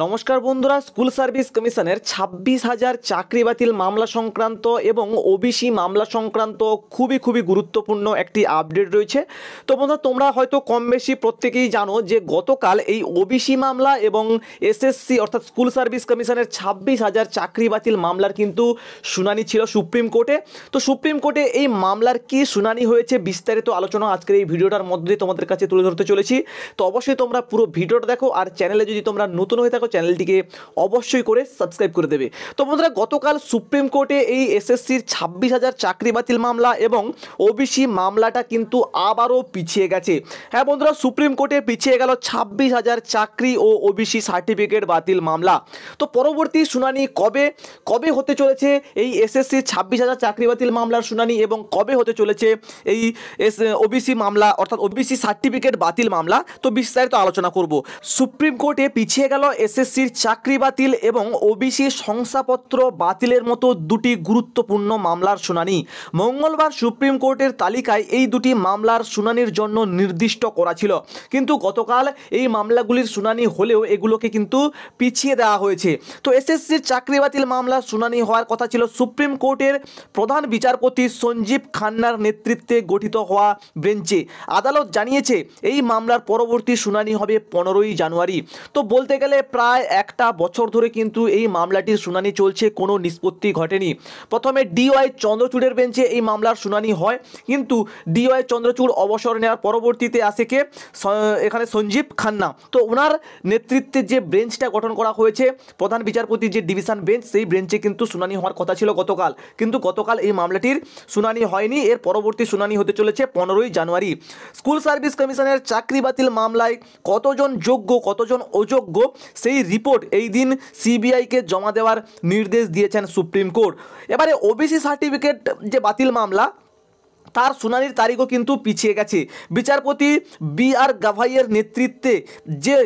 নমস্কার বন্ধুরা, school service কমিশনের 26,000 চাকরি বাতিল মামলা সংক্রান্ত এবং ওবিসি মামলা সংক্রান্ত খুবই গুরুত্বপূর্ণ একটি আপডেট রয়েছে। তো বন্ধুরা, তোমরা হয়তো কম বেশি প্রত্যেকেই জানো যে গতকাল এই ওবিসি মামলা এবং এসএসসি অর্থাৎ স্কুল সার্ভিস কমিশনের 26,000 চাকরি বাতিল মামলার কিন্তু শুনানি ছিল সুপ্রিম কোর্টে। তো সুপ্রিম কোর্টে এই মামলার কি শুনানি হয়েছে বিস্তারিত আলোচনা আজকের এই ভিডিওটার মধ্যে দিয়ে তোমাদের কাছে তুলে ধরতে চলেছি। তো অবশ্যই তোমরা পুরো ভিডিওটা দেখো, আর চ্যানেলে যদি তোমরা নতুন হয়ে থাকো চ্যানেলটিকে অবশ্যই করে সাবস্ক্রাইব করে দেবে। তো বন্ধুরা, গতকাল সুপ্রিম কোর্টে এই এসএসসির 26,000 চাকরি বাতিল মামলা এবং ওবিসি মামলাটা কিন্তু আবারও পিছিয়ে গেছে। হ্যাঁ বন্ধুরা, সুপ্রিম কোর্টে পিছিয়ে গেল 26,000 চাকরি ও ওবিসি সার্টিফিকেট বাতিল মামলা। তো পরবর্তী শুনানি কবে হতে চলেছে এই এসএসসির 26,000 চাকরি বাতিল মামলার শুনানি, এবং কবে হতে চলেছে এই ওবিসি মামলা অর্থাৎ ওবিসি সার্টিফিকেট বাতিল মামলা, তো বিস্তারিত আলোচনা করব। সুপ্রিম কোর্টে পিছিয়ে গেল এসএসসির চাকরি বাতিল এবং ওবিসি শংসাপত্র বাতিলের মতো দুটি গুরুত্বপূর্ণ মামলার শুনানি। মঙ্গলবার সুপ্রিম কোর্টের তালিকায় এই দুটি মামলার শুনানির জন্য নির্দিষ্ট করা ছিল, কিন্তু গতকাল এই মামলাগুলির শুনানি হলেও এগুলোকে কিন্তু পিছিয়ে দেওয়া হয়েছে। তো এসএসসির চাকরি বাতিল মামলার শুনানি হওয়ার কথা ছিল সুপ্রিম কোর্টের প্রধান বিচারপতি সঞ্জীব খান্নার নেতৃত্বে গঠিত হওয়া বেঞ্চে। আদালত জানিয়েছে এই মামলার পরবর্তী শুনানি হবে 15ই জানুয়ারি। তো বলতে গেলে প্রায় একটা বছর ধরে কিন্তু এই মামলাটির শুনানি চলছে, কোনো নিষ্পত্তি ঘটেনি। প্রথমে ডিওয়াই চন্দ্রচূড়ের বেঞ্চে এই মামলার শুনানি হয়, কিন্তু ডিওয়াই চন্দ্রচূড় অবসর নেওয়ার পরবর্তীতে আসে কে, এখানে সঞ্জীব খান্না। তো ওনার নেতৃত্বে যে বেঞ্চটা গঠন করা হয়েছে প্রধান বিচারপতির যে ডিভিশন বেঞ্চ, সেই বেঞ্চে কিন্তু শুনানি হওয়ার কথা ছিল গতকাল, কিন্তু গতকাল এই মামলাটির শুনানি হয়নি। এর পরবর্তী শুনানি হতে চলেছে 15ই জানুয়ারি। স্কুল সার্ভিস কমিশনের চাকরি বাতিল মামলায় কতজন যোগ্য কতজন অযোগ্য সেই রিপোর্ট এই দিন সিবিআইকে জমা দেওয়ার নির্দেশ দিয়েছেন সুপ্রিম কোর্ট। এবারে ওবিসি সার্টিফিকেট যে বাতিল মামলা, তার শুনানির তারিখও কিন্তু পিছিয়ে গেছে। বিচারপতি বি.আর. গাভাইয়ের নেতৃত্বে যে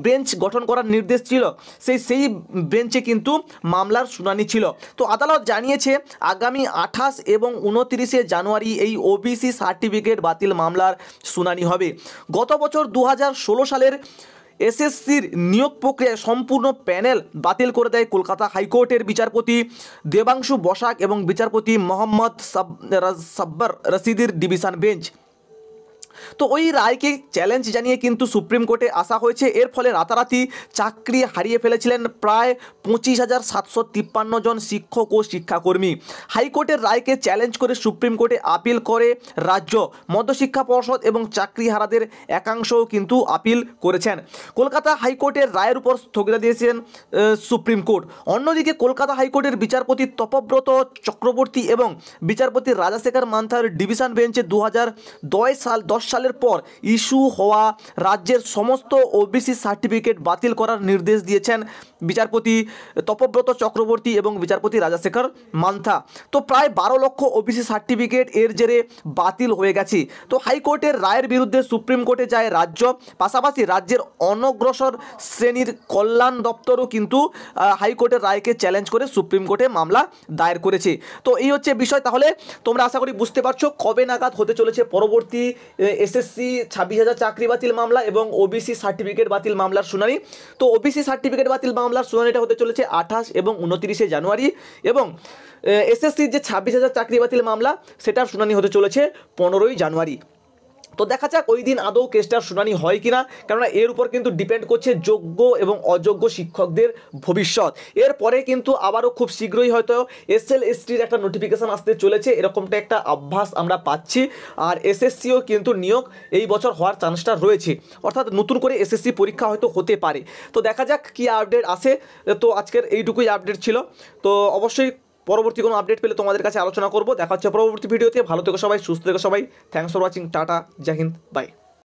বেঞ্চ গঠন করার নির্দেশ ছিল সেই বেঞ্চে কিন্তু মামলার শুনানি ছিল। তো আদালত জানিয়েছে আগামী 28 এবং 29শে জানুয়ারি এই ওবিসি সার্টিফিকেট বাতিল মামলার শুনানি হবে। গত বছর 2016 সালের এসএসসির নিয়োগ প্রক্রিয়ায় সম্পূর্ণ প্যানেল বাতিল করে দেয় কলকাতা হাইকোর্টের বিচারপতি দেবাংশু বসাক এবং বিচারপতি মোহাম্মদ সাব্বার রশিদের ডিভিশন বেঞ্চ। তো ওই রায়কে চ্যালেঞ্জ জানিয়ে কিন্তু সুপ্রিম কোর্টে আসা হয়েছে। এর ফলে রাতারাতি চাকরি হারিয়ে ফেলেছিলেন প্রায় 25,753 জন শিক্ষক ও শিক্ষাকর্মী। হাইকোর্টের রায়কে চ্যালেঞ্জ করে সুপ্রিম কোর্টে আপিল করে রাজ্য মধ্যশিক্ষা পর্ষদ এবং চাকরিহারাদের একাংশও কিন্তু আপিল করেছেন। কলকাতা হাইকোর্টের রায়ের উপর স্থগিতা দিয়েছিলেন সুপ্রিম কোর্ট। অন্যদিকে কলকাতা হাইকোর্টের বিচারপতি তপব্রত চক্রবর্তী এবং বিচারপতি রাজাশেখর মান্থার ডিভিশন বেঞ্চে 2010 সালের পর ইস্যু হওয়া রাজ্যের সমস্ত ওবিসি সার্টিফিকেট বাতিল করার নির্দেশ দিয়েছেন বিচারপতি তপব্রত চক্রবর্তী এবং বিচারপতি রাজাশেখর মান্থা। তো প্রায় 12 লক্ষ ওবিসি সার্টিফিকেট এর জেরে বাতিল হয়ে গেছে। তো হাইকোর্টের রায়ের বিরুদ্ধে সুপ্রিম কোর্টে যায় রাজ্য, পাশাপাশি রাজ্যের অনগ্রসর শ্রেণীর কল্যাণ দপ্তরও কিন্তু হাইকোর্টের রায়কে চ্যালেঞ্জ করে সুপ্রিম কোর্টে মামলা দায়ের করেছে। তো এই হচ্ছে বিষয়। তাহলে তোমরা আশা করি বুঝতে পারছো কবে নাগাদ হতে চলেছে পরবর্তী এসএসসি 26,000 চাকরি বাতিল মামলা এবং ওবিসি সার্টিফিকেট বাতিল মামলার শুনানি। তো ওবিসি সার্টিফিকেট বাতিল মামলার শুনানিটা হতে চলেছে 28 এবং 29শে জানুয়ারি, এবং এসএসসির যে 26,000 চাকরি বাতিল মামলা সেটার শুনানি হতে চলেছে 15ই জানুয়ারি। তো দেখা যাক ওই দিন আদৌ কেসটার শুনানি হয় কিনা, কেননা এর উপর কিন্তু ডিপেন্ড করছে যোগ্য এবং অযোগ্য শিক্ষকদের ভবিষ্যৎ। এরপরে কিন্তু আবারও খুব শীঘ্রই হয়তো এসএলএসটির একটা নোটিফিকেশান আসতে চলেছে, এরকমটা একটা আভাস আমরা পাচ্ছি। আর এসএসসিও কিন্তু নিয়োগ এই বছর হওয়ার চান্সটা রয়েছে, অর্থাৎ নতুন করে এসএসসি পরীক্ষা হয়তো হতে পারে। তো দেখা যাক কী আপডেট আসে। তো আজকের এইটুকুই আপডেট ছিল। তো অবশ্যই পরবর্তী কোনো আপডেট পেলে তোমাদের কাছে আলোচনা করব। দেখা হচ্ছে পরবর্তী ভিডিওতে। ভালো থেকো সবাই, সুস্থ থেকো সবাই। Thanks for watching. টাটা, জয় হিন্দ, বাই।